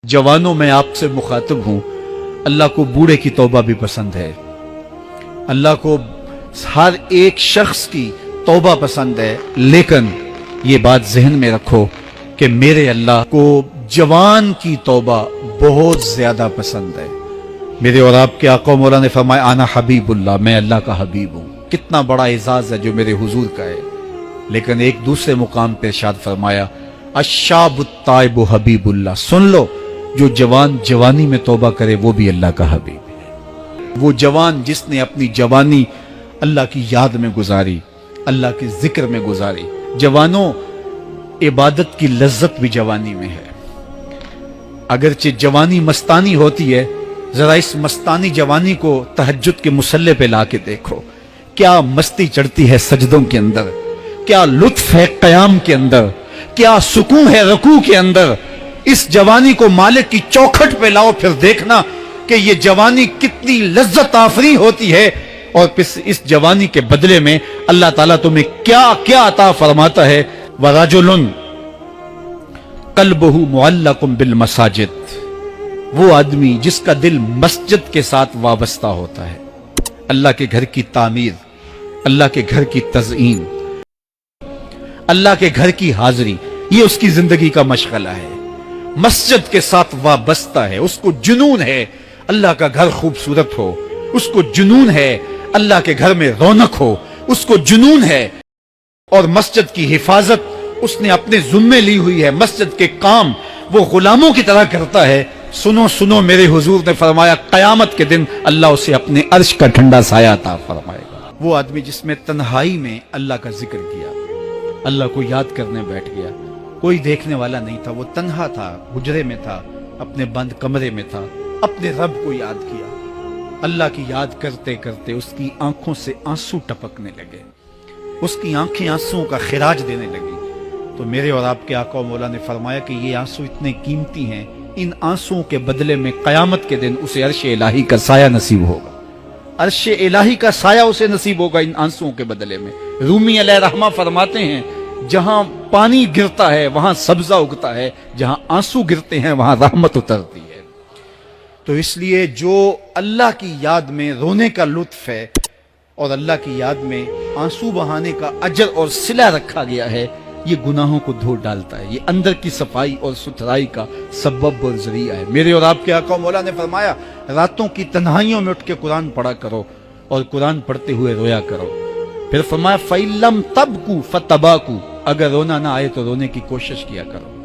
जवानों में आपसे मुखातिब हूं, अल्लाह को बूढ़े की तौबा भी पसंद है। अल्लाह को हर एक शख्स की तौबा पसंद है, लेकिन ये बात जहन में रखो कि मेरे अल्लाह को जवान की तौबा बहुत ज्यादा पसंद है। मेरे और आपके आका मौला ने फरमाया आना हबीबुल्लाह, मैं अल्लाह का हबीब हूं। कितना बड़ा एजाज है जो मेरे हुजूर का है। लेकिन एक दूसरे मुकाम पे इरशाद फरमाया अशाबुत ताइबु हबीबुल्लाह, सुन लो जो जवान जवानी में तौबा करे वो भी अल्लाह का हबीब है। वो जवान जिसने अपनी जवानी अल्लाह की याद में गुजारी, अल्लाह के जिक्र में गुजारी। जवानों, इबादत की लज्जत भी जवानी में है। अगरचे जवानी मस्तानी होती है, जरा इस मस्तानी जवानी को तहज्जुद के मुसल्ले पे लाके देखो, क्या मस्ती चढ़ती है सजदों के अंदर, क्या लुत्फ है कयाम के अंदर, क्या सुकून है रुकू के अंदर। इस जवानी को मालिक की चौखट पे लाओ, फिर देखना कि ये जवानी कितनी लज्जत आफरी होती है। और फिर इस जवानी के बदले में अल्लाह ताला तुम्हें क्या क्या अता फरमाता है। वराजुलुन कल्बहु मुअल्लकुम बिल मसाजिद, वो आदमी जिसका दिल मस्जिद के साथ वाबस्ता होता है। अल्लाह के घर की तामीर, अल्लाह के घर की तज़ईन, अल्लाह के घर की हाजिरी, ये उसकी जिंदगी का मशगला है। मस्जिद के साथ वाबस्ता है, उसको जुनून है अल्लाह का घर खूबसूरत हो, उसको जुनून है अल्लाह के घर में रौनक हो, उसको जुनून है। और मस्जिद की हिफाजत उसने अपने जुम्मे ली हुई है, मस्जिद के काम वो गुलामों की तरह करता है। सुनो सुनो, मेरे हुजूर ने फरमाया कयामत के दिन अल्लाह उसे अपने अर्श का ठंडा साया अता फरमाएगा। वो आदमी जिसमें तन्हाई में अल्लाह का जिक्र किया, अल्लाह को याद करने बैठ गया, कोई देखने वाला नहीं था, वो तन्हा था, हुजरे में था, अपने बंद कमरे में था, अपने रब को याद किया। अल्लाह की याद करते करते उसकी आंखों से आंसू टपकने लगे, उसकी आंखें आंसुओं का खिराज देने लगी। तो मेरे और आपके आका मौला ने फरमाया कि ये आंसू इतने कीमती हैं, इन आंसुओं के बदले में कयामत के दिन उसे अर्श इलाही का साया नसीब होगा। अर्श इलाही का साया उसे नसीब होगा इन आंसुओं के बदले में। रूमी अलैहिर्रहमा फरमाते हैं जहां पानी गिरता है वहां सब्जा उगता है, जहां आंसू गिरते हैं वहां रहमत उतरती है। तो इसलिए जो अल्लाह की याद में रोने का लुत्फ है और अल्लाह की याद में आंसू बहाने का अजर और सिला रखा गया है, ये गुनाहों को धो डालता है, ये अंदर की सफाई और सुथराई का सबब और जरिया है। मेरे और आपके आका मौला ने फरमाया रातों की तन्हाइयों में उठ के कुरान पढ़ा करो और कुरान पढ़ते हुए रोया करो। फिर फरमाया फइल्लम तबकू फतबाकू, अगर रोना ना आए तो रोने की कोशिश किया करो।